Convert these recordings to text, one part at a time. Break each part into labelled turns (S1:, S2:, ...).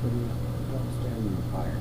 S1: Pretty outstanding fire.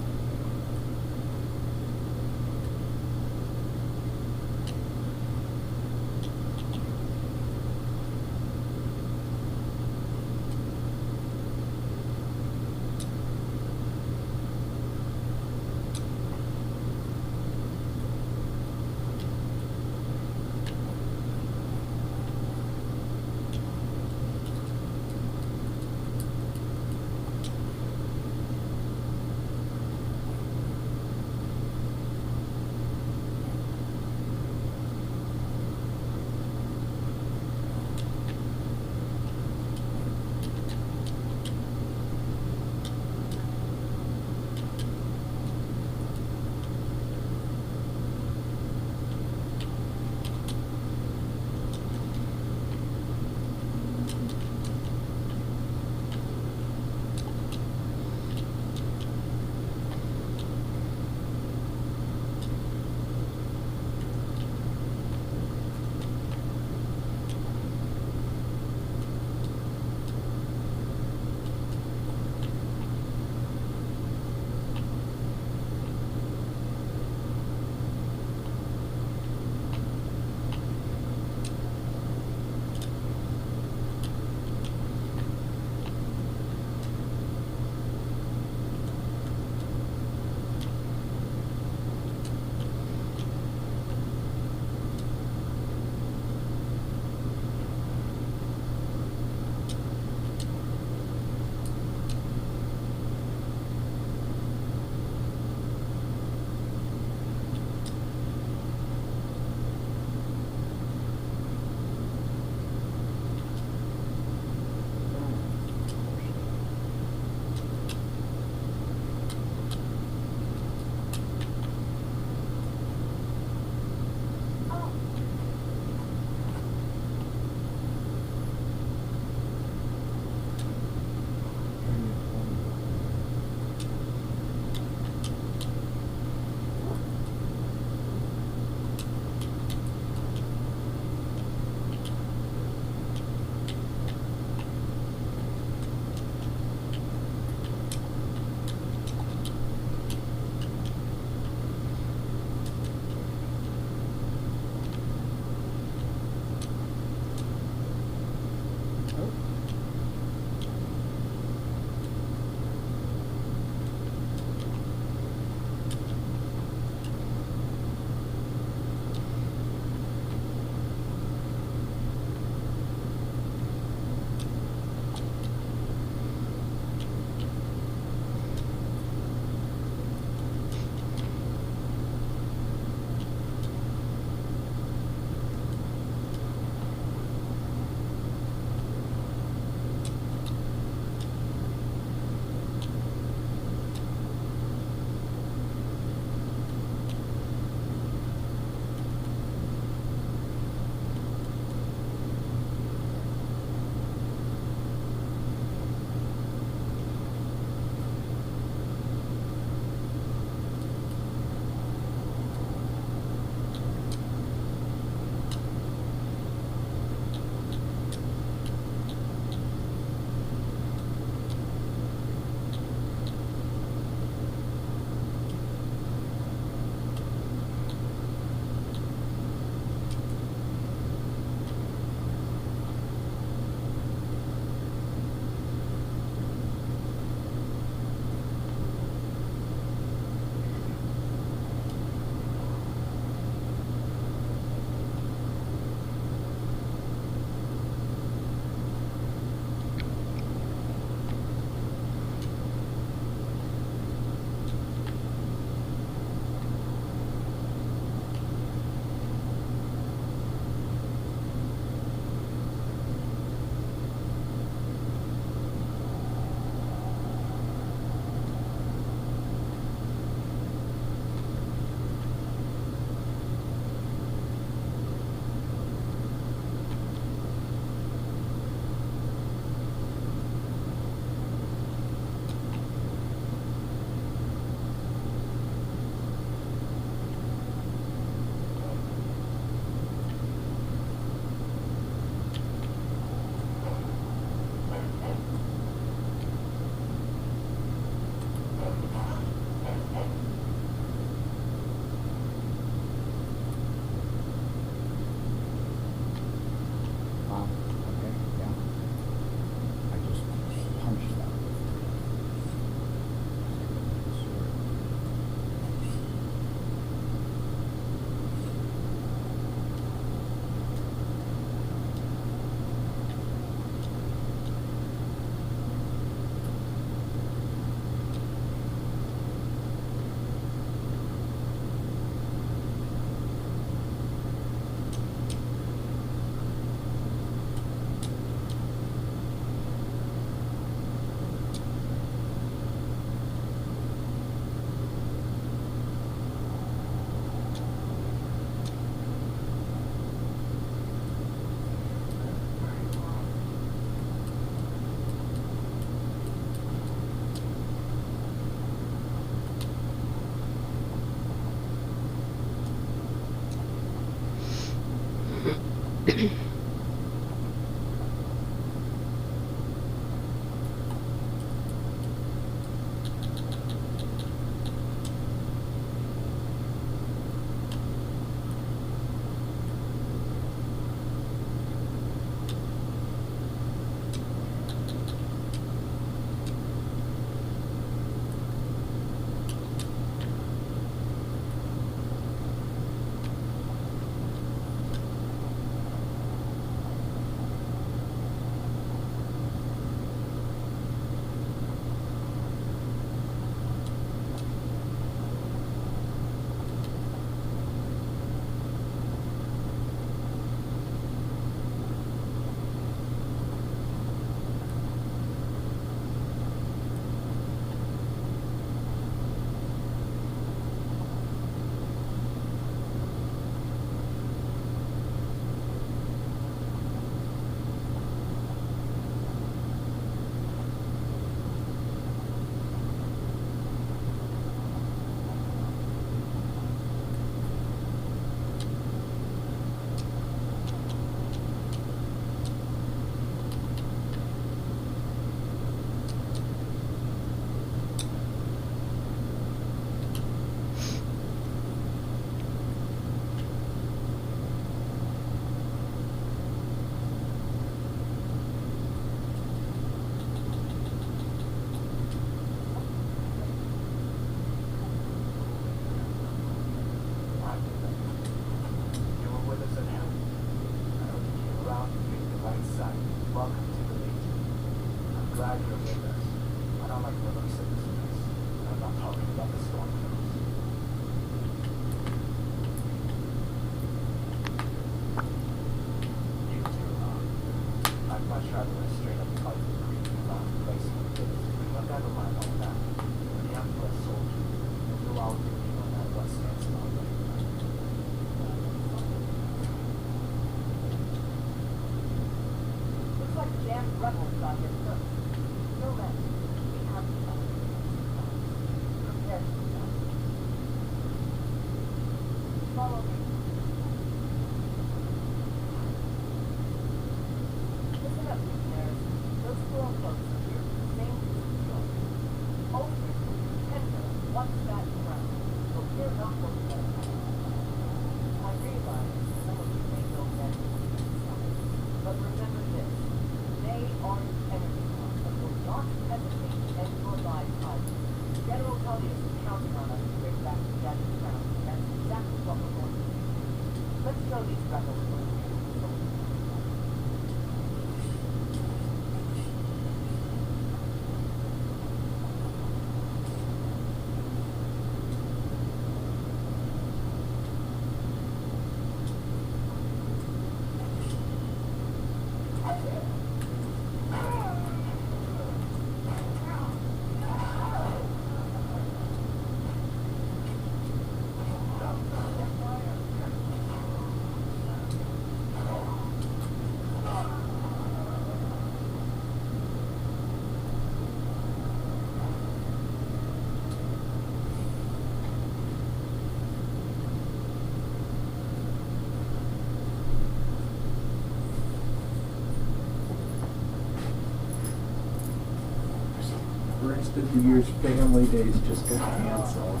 S2: The rest of the year's family days just got canceled.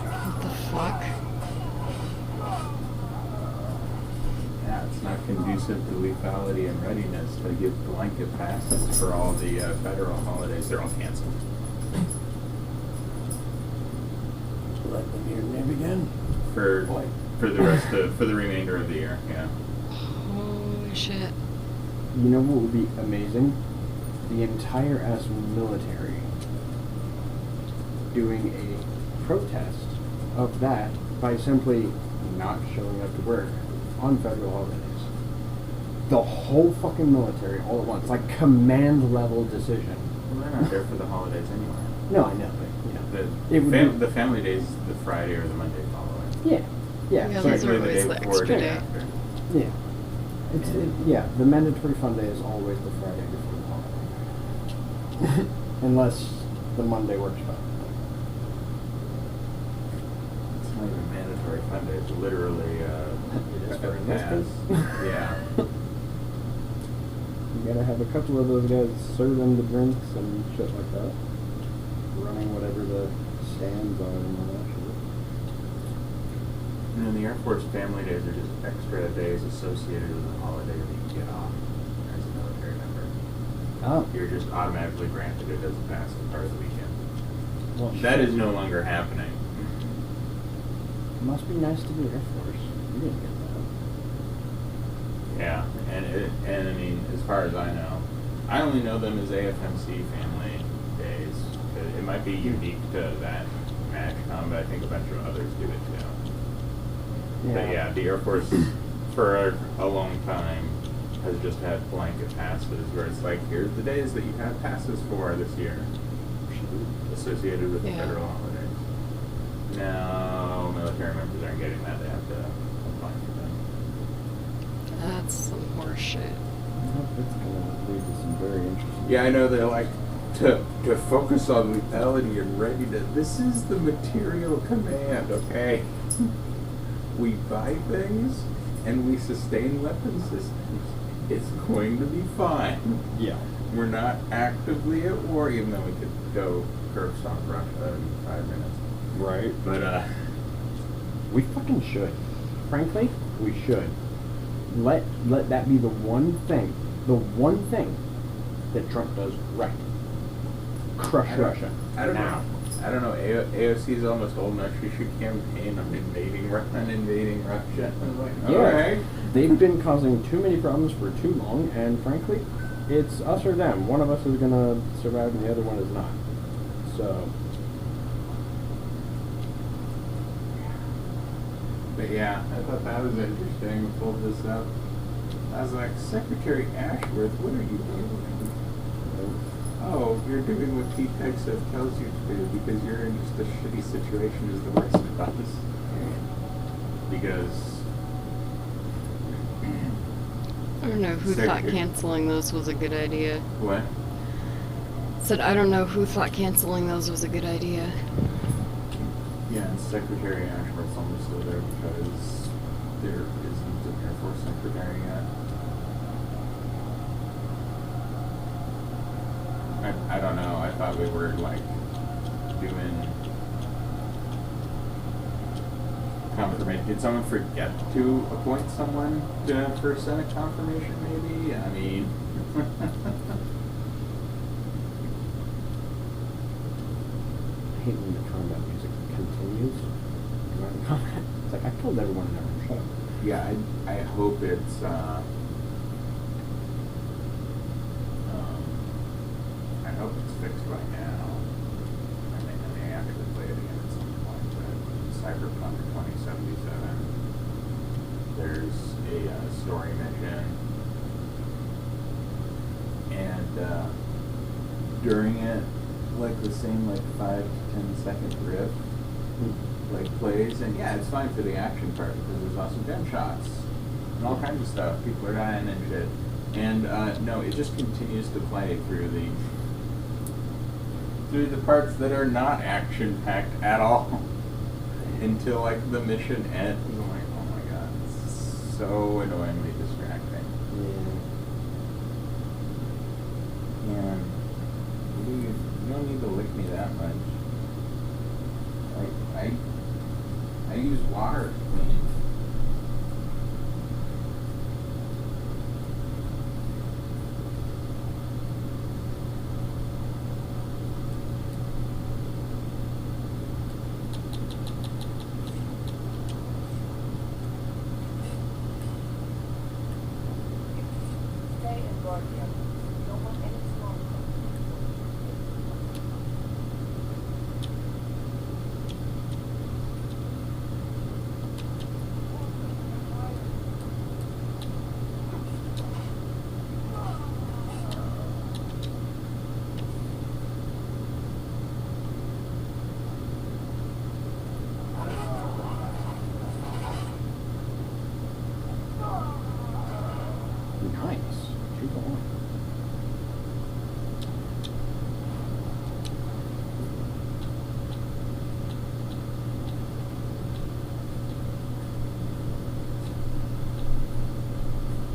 S3: What the fuck?
S2: Yeah, it's not conducive to lethality and readiness to give blanket passes for all the federal holidays. They're all canceled. Let them hear name again. For the remainder of the year, yeah.
S3: Holy shit.
S1: You know what would be amazing? The entire ass military doing a protest of that by simply not showing up to work on federal holidays. The whole fucking military all at once, like command level decision.
S2: Well, they're not there for the holidays anyway.
S1: No, I know, but you know,
S2: The family days the Friday or the Monday following.
S1: yeah.
S3: Yeah,
S1: So
S3: those are
S2: Usually
S3: always
S2: the
S3: the
S2: day before or
S3: extra
S2: day
S3: day.
S2: after.
S1: yeah. Yeah, the mandatory fun day is always the Friday before the holiday. Unless the Monday works fine.
S2: It's not even mandatory fun day. It's literally
S1: It is for in this
S2: pass.
S1: case.
S2: Yeah.
S1: You gotta have a couple of those guys serving the drinks and shit like that. Running whatever the stands are and all that shit.
S2: And then the Air Force family days are just extra days associated with the holiday that you get off as a military member.
S1: Oh.
S2: You're just automatically granted it as a pass as part of the weekend.
S1: Well,
S2: That
S1: shit.
S2: is no longer happening.
S1: It must be nice to be Air Force. You didn't get that.
S2: Yeah, and I mean, as far as I know, I only know them as AFMC family days. It might be unique to that MAGCOM, but I think a bunch of others do it too. But yeah, the Air Force for a long time has just had blanket passes where it's like, here's the days that you have passes for this year associated with the
S3: Yeah.
S2: federal holidays. Now military members aren't getting that, they have to apply for them.
S3: That's some horse shit.
S1: It's gonna lead to some very interesting.
S2: Yeah, I know they're like to focus on lethality and readiness. This is the material command, okay? We buy things and we sustain weapon systems. It's going to be fine.
S1: Yeah.
S2: We're not actively at war, even though we could go curb stomp Russia in 5 minutes.
S1: Right.
S2: But
S1: We fucking should. Frankly, we should. Let that be the one thing that Trump does right. Crush Russia.
S2: I don't
S1: now.
S2: know. I don't know. AOC is almost old enough. She should campaign on invading Russia. I'm like,
S1: Yeah.
S2: alright.
S1: They've been causing too many problems for too long, and frankly, it's us or them. One of us is gonna survive, and the other one is not. So.
S2: But yeah, I thought that was interesting. We pulled this up. I was like, Secretary Ashworth, what are you doing? Oh, you're doing what Pete Hegseth tells you to do because you're in just a shitty situation as the rest of us. Because
S3: I don't know who thought canceling those was a good idea.
S2: what?
S3: Said I don't know who thought canceling those was a good idea.
S2: Yeah, and Secretary Ashworth's almost still there because there isn't an Air Force Secretary yet. I don't know. I thought we were like doing confirmation. Did someone forget to appoint someone for Senate confirmation? Maybe. I mean.
S1: I hate when the combat music continues. You know, in combat, it's like I told everyone to never shut up.
S2: Yeah, I hope it's. I hope it's fixed by now. I may actually play it again at some point. But Cyberpunk 2077. There's a story mission, and during it, like the same 5 to 10 second riff plays, and yeah, it's fine for the action part because there's awesome gunshots and all kinds of stuff. People are dying and shit. And no, it just continues to play through the parts that are not action packed at all until the mission ends. I'm like, oh my god, it's so annoyingly distracting.
S1: Yeah.
S2: And you don't need to lick me that much. I use water to clean.
S4: Stay in Guardian. You don't want any small
S1: Nice. Keep going.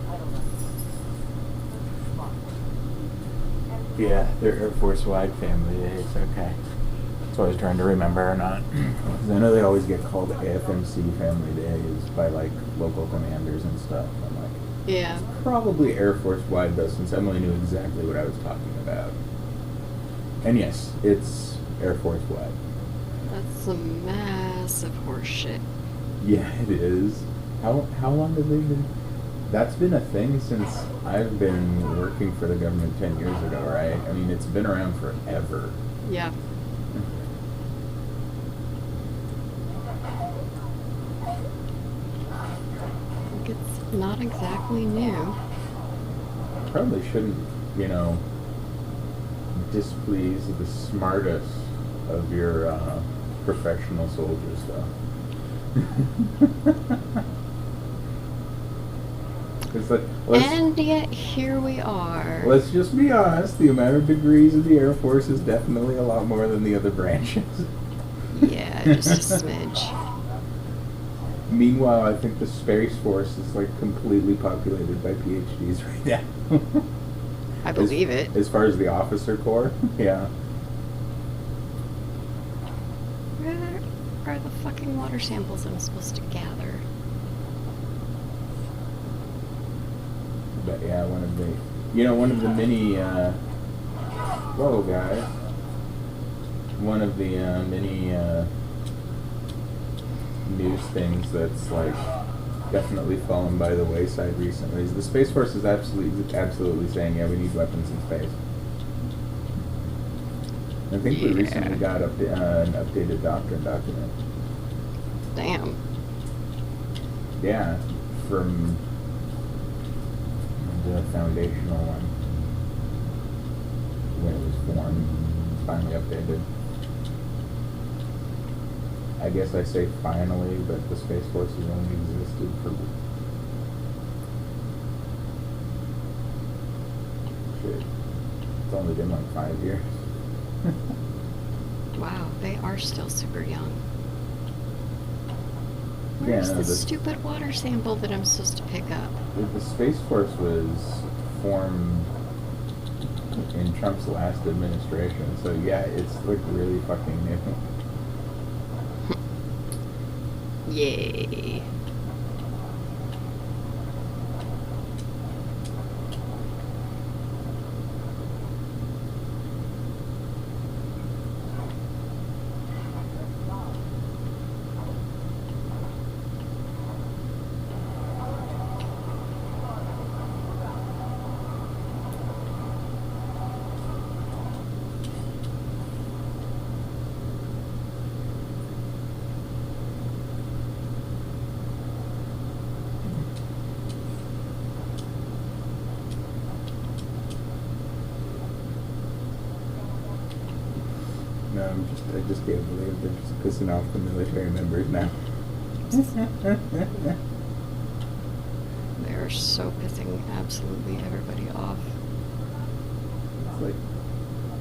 S4: I don't know.
S2: Yeah, they're Air Force Wide family days. Okay. That's what I was trying to remember or not. 'Cause I know they always get called AFMC family days by local commanders and stuff. I'm like,
S3: Yeah.
S2: probably Air Force Wide though, since Emily knew exactly what I was talking about. And yes, it's Air Force Wide.
S3: That's some massive horse shit.
S2: Yeah, it is. How long have they been? That's been a thing since I've been working for the government 10 years ago, right? I mean, it's been around forever.
S3: Yeah. It's not exactly new.
S2: Probably shouldn't, displease the smartest of your professional soldiers, though. It's like,
S3: And yet here we are.
S2: let's just be honest, the amount of degrees in the Air Force is definitely a lot more than the other branches.
S3: Yeah, just a smidge.
S2: Meanwhile, I think the Space Force is completely populated by PhDs right now.
S3: I believe it.
S2: As far as the officer corps, yeah.
S3: Where are the fucking water samples I'm supposed to gather?
S2: But yeah, one of the many, whoa guys, one of the many news things that's definitely fallen by the wayside recently is the Space Force is absolutely saying, yeah, we need weapons in space. I think we recently got an updated doctrine document.
S3: Damn.
S2: Yeah, from the foundational one when it was formed, finally updated. I guess I say finally, but the Space Force has only existed for shit. It's only been 5 years.
S3: Wow, they are still super young.
S2: Yeah,
S3: Where's
S2: no,
S3: the
S2: the-
S3: stupid water sample that I'm supposed to pick up?
S2: The Space Force was formed in Trump's last administration, so yeah, it's really fucking new.
S3: Yay.
S5: No, I just can't believe they're just pissing off the military members now.
S3: They're so pissing absolutely everybody off.
S5: It's like,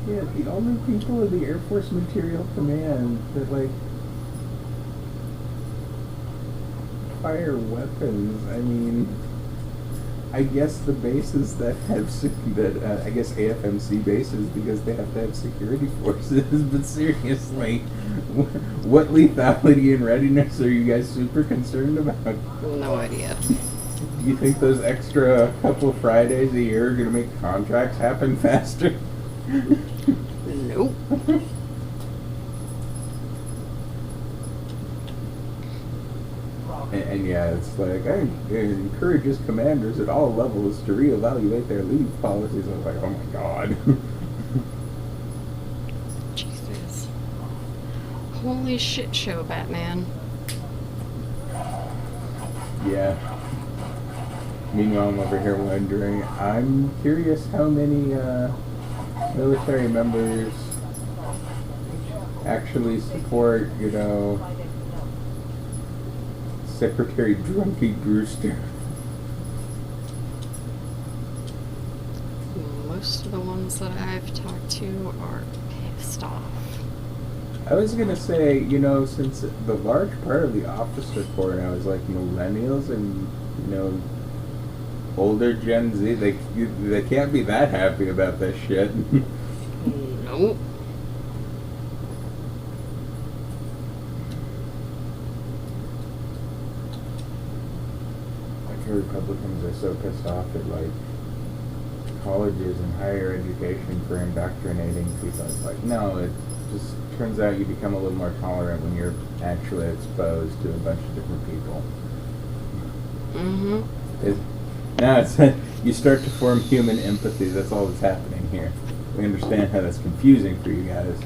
S5: yeah, the only people in the Air Force Material Command that, like, fire weapons. I mean, I guess the bases that have I guess AFMC bases because they have to have security forces. But seriously, what lethality and readiness are you guys super concerned about?
S3: No idea.
S5: Do you think those extra couple Fridays a year are gonna make contracts happen faster?
S3: Nope.
S5: And yeah, it's like, I encourage his commanders at all levels to reevaluate their leave policies. I was like, oh my god.
S3: Jesus. Holy shit show, Batman.
S5: Yeah. Meanwhile, I'm over here wondering, I'm curious how many military members actually support, you know, Secretary Drunky Brewster.
S3: Most of the ones that I've talked to are pissed off.
S5: I was gonna say, you know, since the large part of the officer corps now is like millennials and, you know, older Gen Z, they can't be that happy about this shit.
S3: Nope.
S5: Like, Republicans are so pissed off at, like, colleges and higher education for indoctrinating people. It's like, no, it just turns out you become a little more tolerant when you're actually exposed to a bunch of different people.
S3: Mm-hmm.
S5: No, it's you start to form human empathy. That's all that's happening here. We understand how that's confusing for you guys.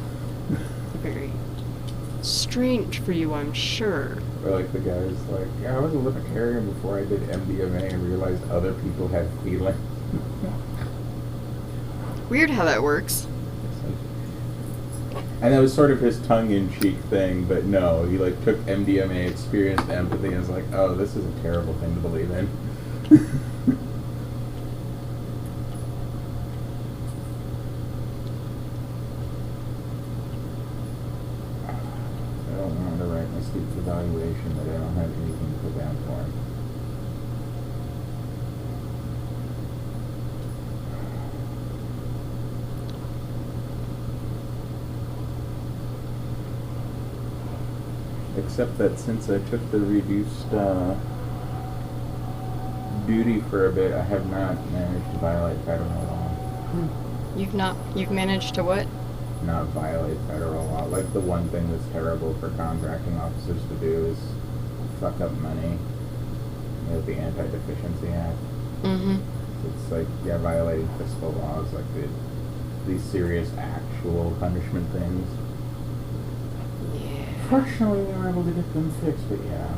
S3: Very strange for you, I'm sure.
S5: Or like the guys like, yeah, I was a libertarian before I did MDMA and realized other people have feelings.
S3: Weird how that works.
S5: And that was sort of his tongue-in-cheek thing, but no, he like took MDMA, experienced empathy, and was like, oh, this is a terrible thing to believe in. I don't want to write my student's evaluation that I don't have anything to put down for him. Except that since I took the reduced duty for a bit, I have not managed to violate federal law.
S3: You've managed to what?
S5: Not violate federal law. Like, the one thing that's terrible for contracting officers to do is fuck up money. You know, the Anti-Deficiency Act.
S3: Mm-hmm.
S5: It's like, yeah, violating fiscal laws, like these serious actual punishment things.
S3: Yeah.
S5: Fortunately, we were able to get them fixed, but yeah.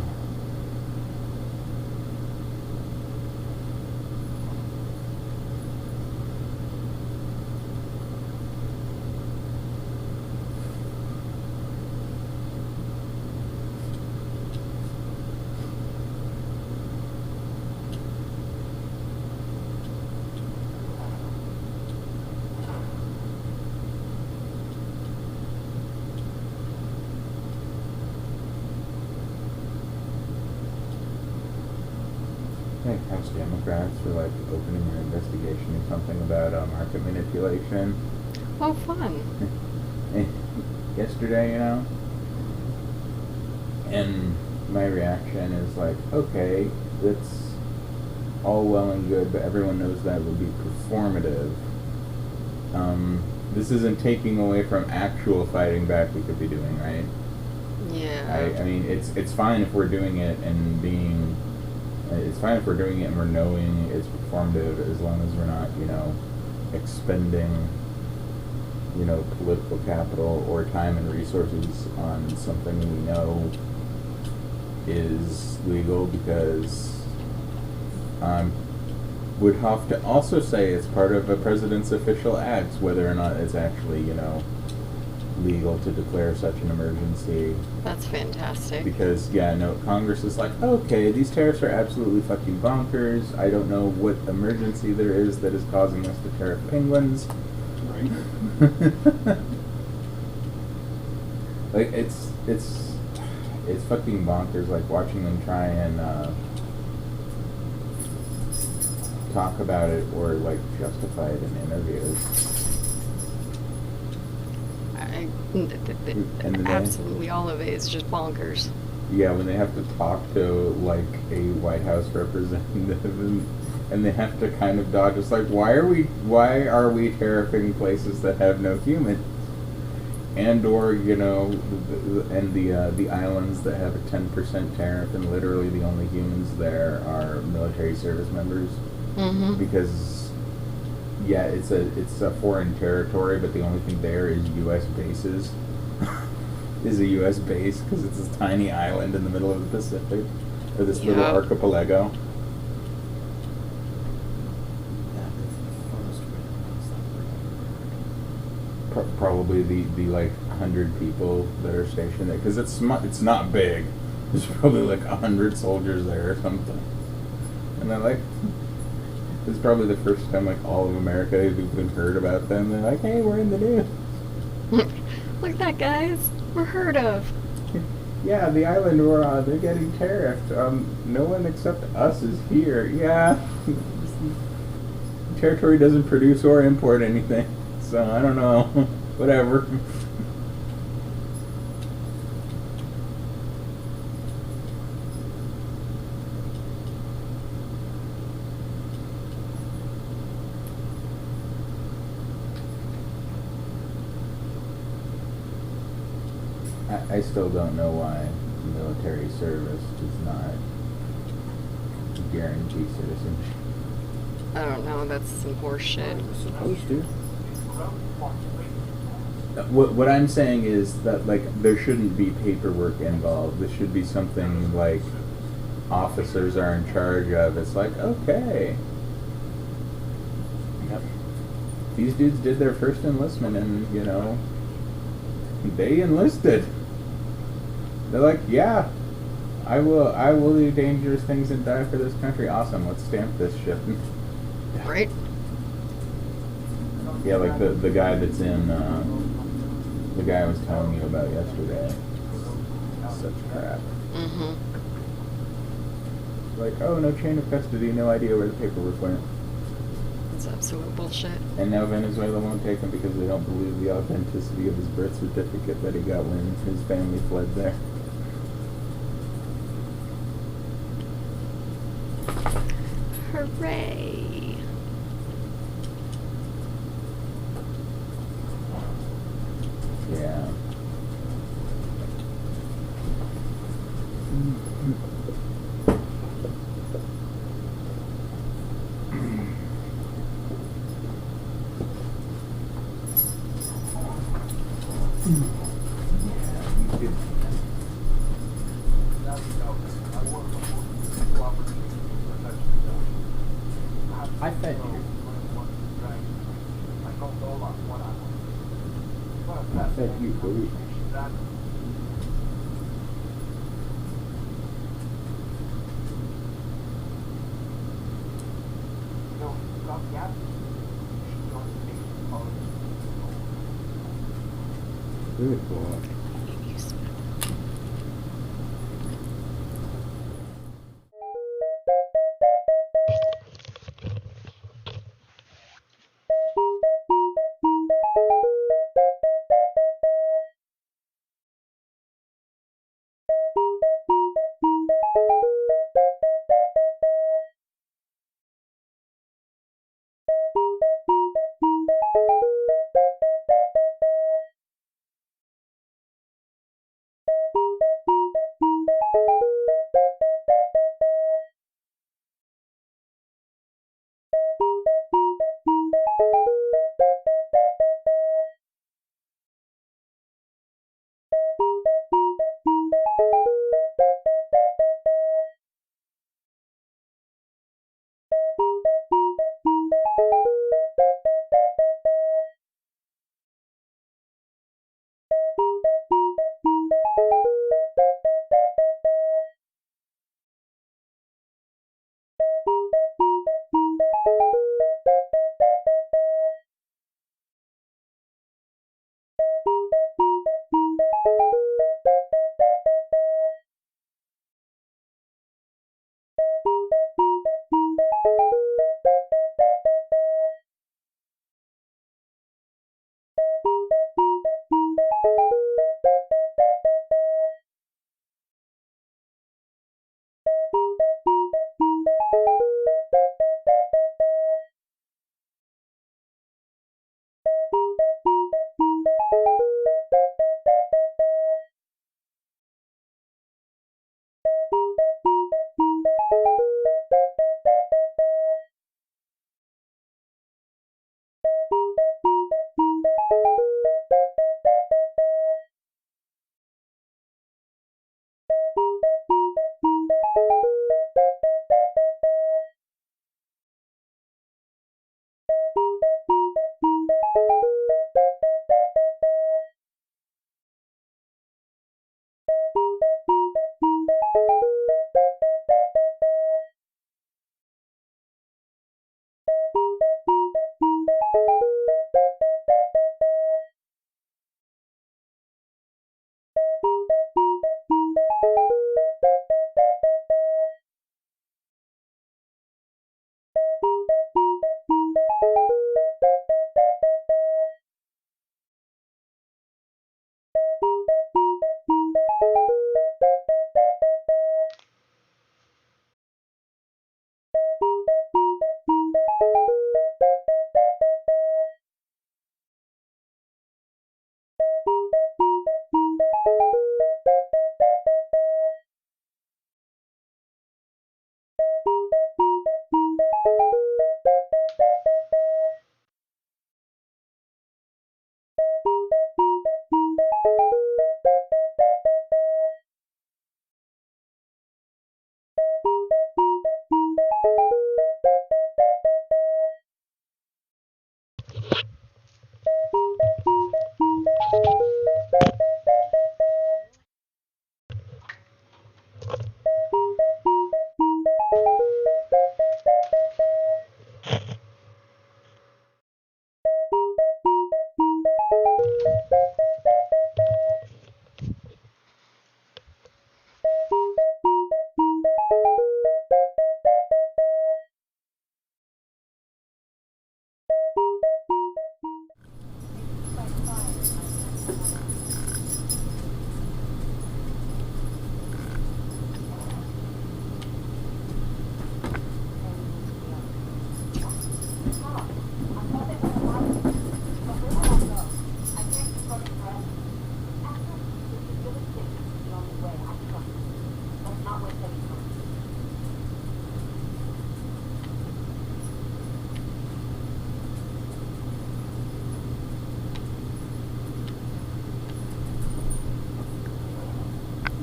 S5: I think House Democrats were like opening an investigation or something about market manipulation.
S3: Oh, fun.
S5: Yesterday, you know? And my reaction is like, okay, that's all well and good, but everyone knows that would be performative. This isn't taking away from actual fighting back we could be doing, right?
S3: Yeah.
S5: I mean, it's fine if we're doing it and being, it's fine if we're doing it and we're knowing it's performative, as long as we're not, expending, political capital or time and resources on something we know is legal, because would have to also say it's part of a president's official acts, whether or not it's actually, legal to declare such an emergency.
S3: That's fantastic.
S5: Because, Congress is like, okay, these tariffs are absolutely fucking bonkers. I don't know what emergency there is that is causing us to tariff penguins.
S1: Right.
S5: Like, it's fucking bonkers, like, watching them try and, talk about it or, like, justify it in interviews. And
S3: Absolutely all of it is just bonkers.
S5: Yeah, when they have to talk to, like, a White House representative and they have to kind of dodge. It's like, why are we tariffing places that have no humans? And or, the islands that have a 10% tariff and literally the only humans there are military service members.
S3: Mm-hmm.
S5: Because, yeah, it's a foreign territory, but the only thing there is U.S. bases. Is a U.S. base, because it's this tiny island in the middle of the Pacific, or this little
S3: Yeah.
S5: archipelago. Probably the like 100 people that are stationed there, because it's not big. There's probably like 100 soldiers there or something, and they're like, this is probably the first time like all of America has even heard about them. They're like, hey, we're in the news.
S3: Look at that, guys. We're heard of.
S5: Yeah, the island we're on, they're getting tariffed. No one except us is here. Yeah. Territory doesn't produce or import anything, so I don't know. Whatever. I still don't know why military service does not guarantee citizenship.
S3: I don't know. That's some horse shit.
S1: It's supposed to.
S5: What I'm saying is that, like, there shouldn't be paperwork involved. This should be something like officers are in charge of. It's like, okay,
S1: Yep.
S5: these dudes did their first enlistment and, they enlisted. They're like, yeah, I will do dangerous things and die for this country. Awesome, let's stamp this shit.
S3: Right?
S5: Yeah, like the guy that's in, the guy I was telling you about yesterday. Such crap.
S3: Mm-hmm.
S5: Like, oh, no chain of custody, no idea where the paperwork went.
S3: It's absolute bullshit.
S5: And now Venezuela won't take him because they don't believe the authenticity of his birth certificate that he got when his family fled there.
S3: Hooray!
S5: Yeah.
S1: I fed you. I fed you, booty. Good boy.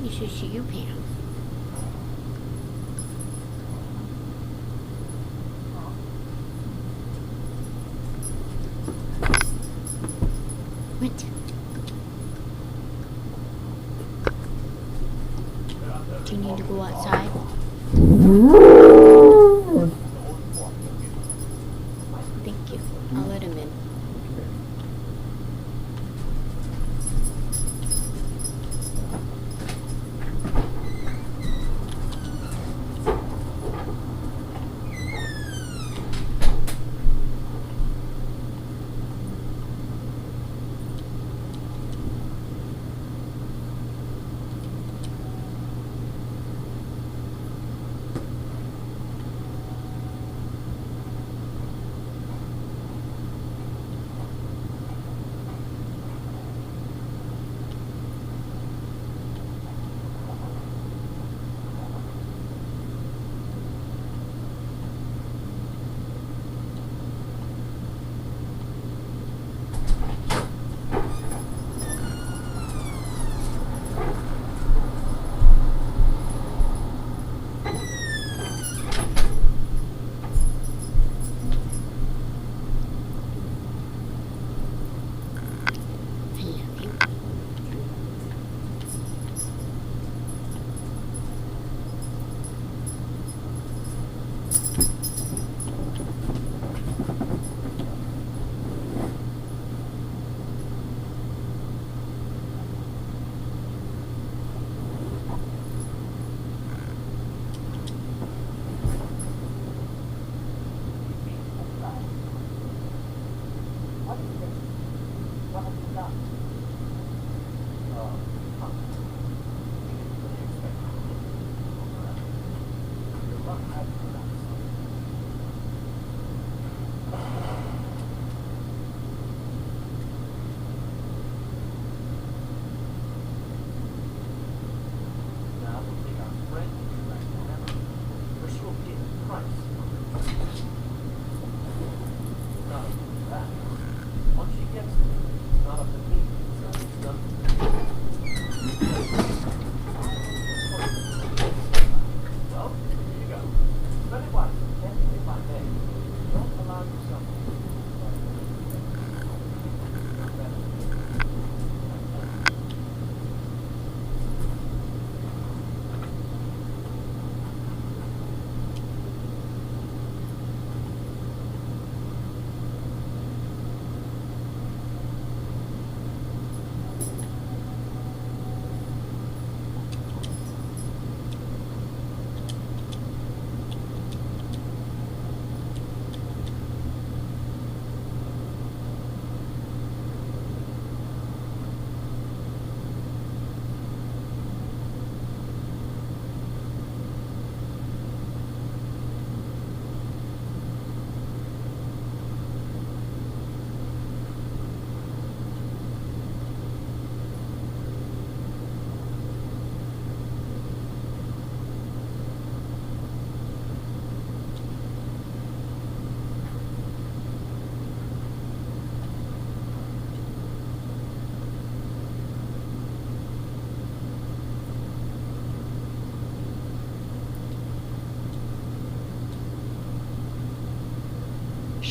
S6: You should shoot you, Pam. What? Do you need to go outside? Thank you. I'll let him in.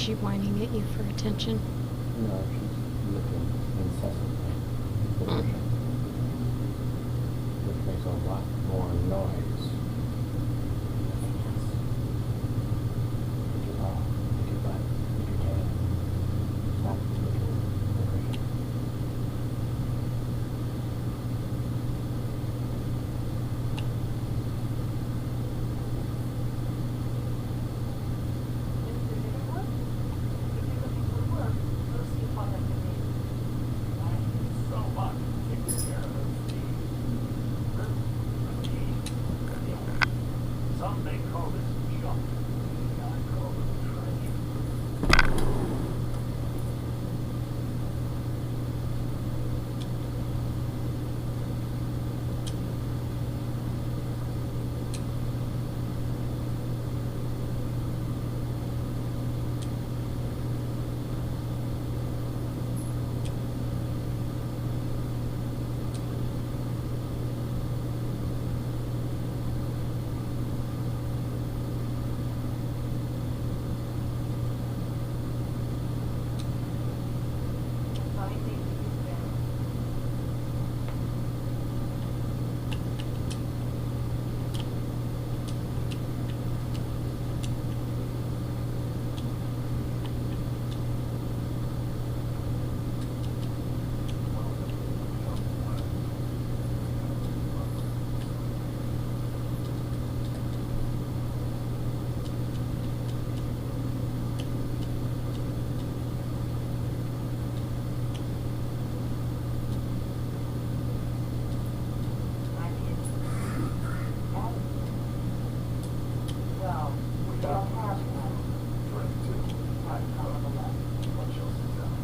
S3: she whining at you for attention?
S1: No, she's looking incessantly at the ocean, which makes a lot more noise. Put your paw, put your butt, put your tail. Stop looking at the ocean.
S7: Some may call this junk. I call it treasure.
S4: Well, we don't have one. So yours is right.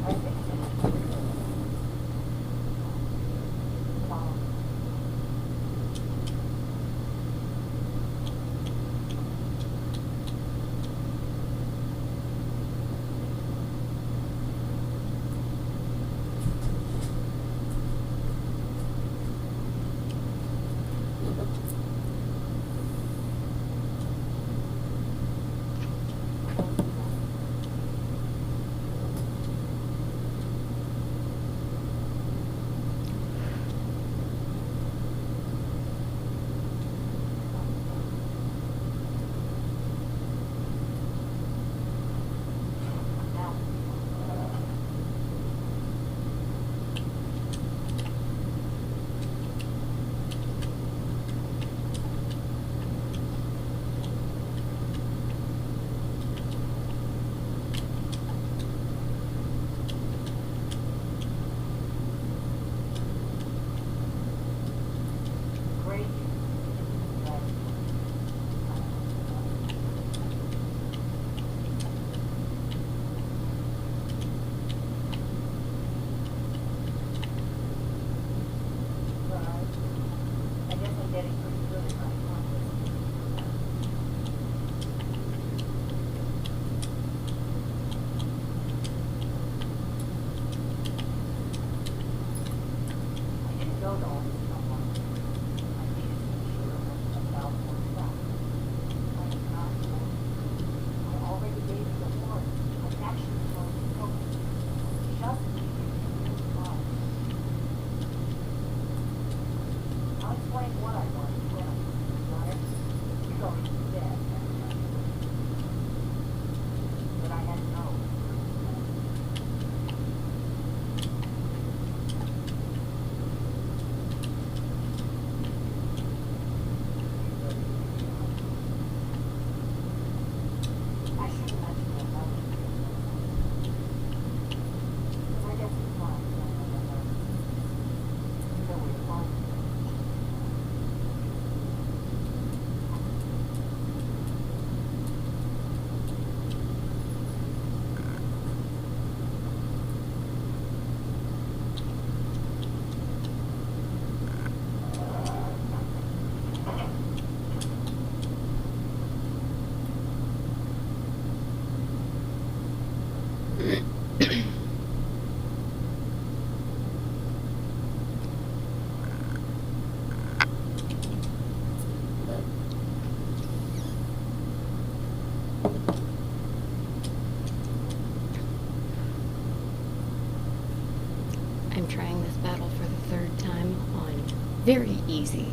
S4: I think so. Great. I guess I'm getting pretty good at my content. I didn't go to all this stuff on. I needed to be sure about what's that. I was not sure. I already gave you the warrant. I actually told you no. Just leave it in your mind. I'll explain what I want when I got it. You're going to bed. But I had to know.
S6: Very easy.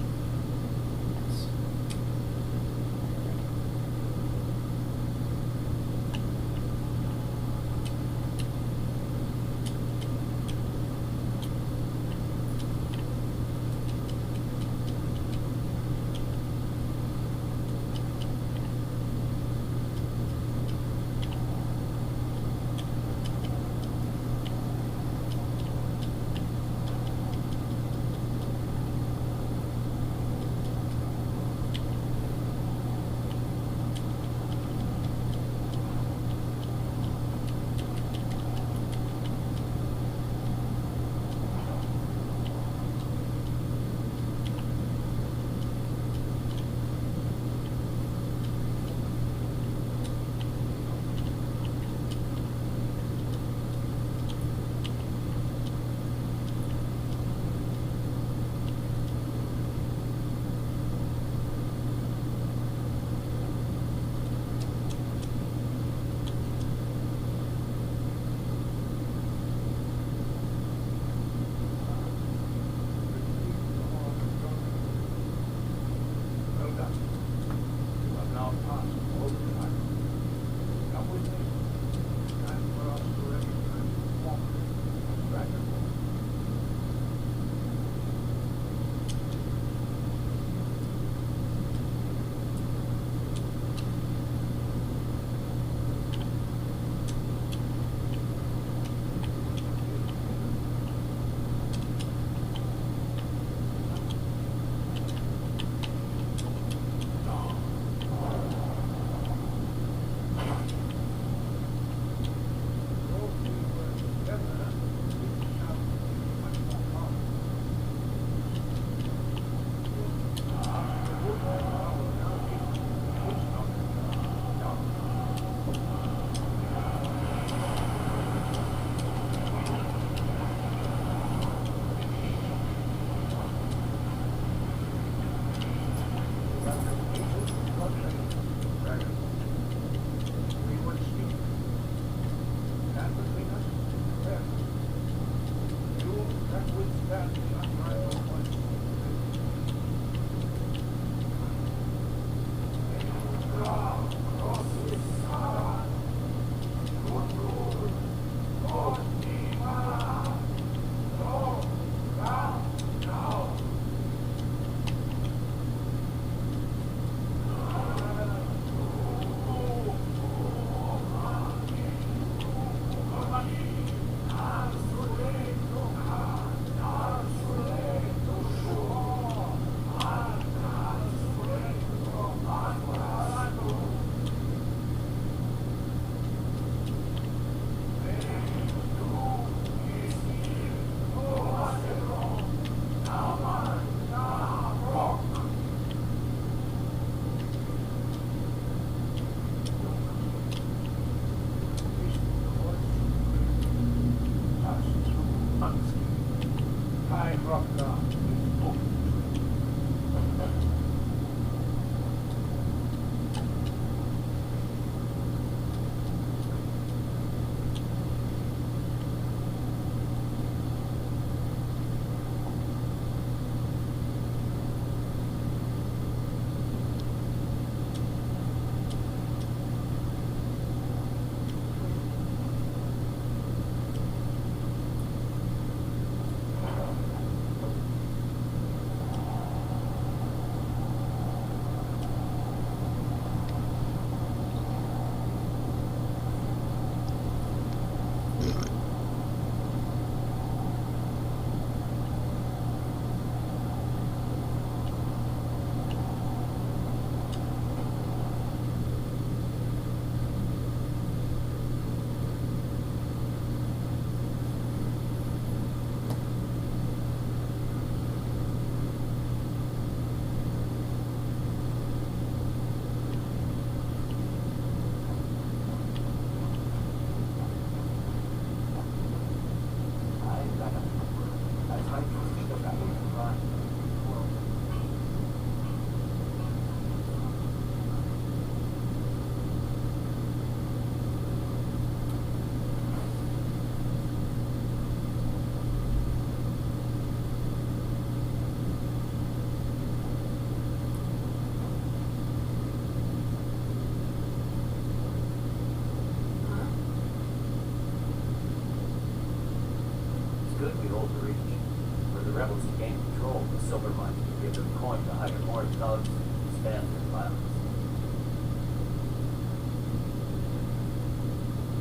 S7: might give them coin to hire more thugs and stand their violence.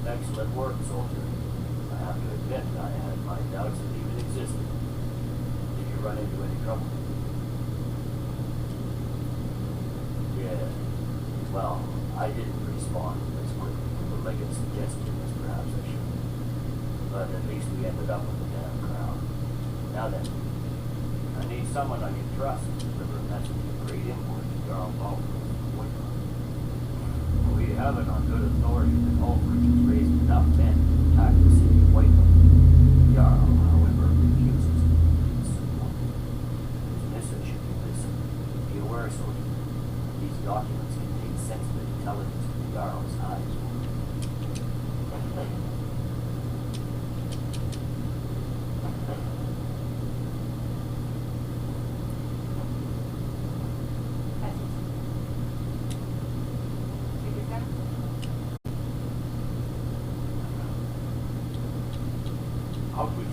S7: Excellent work, soldier. I have to admit I had my doubts it even existed. Did you run into any trouble? Yeah. Well, I didn't respond as quickly to the Leggett suggestion as perhaps I should. But at least we ended up with the damn crowd. Now then, I need someone I can trust to deliver a message of great import to Jarl Baltimore from Whitehall. We have it on good authority that Ulfric has raised enough men to attack the city of Whitehall. Jarl, however, refuses to support. His message should be listened. Be aware, soldier. These documents contain sensitive intelligence from the Jarl's eyes.
S2: Outward.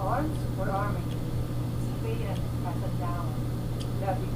S4: Arms or army? Speed and pass it down. That'd be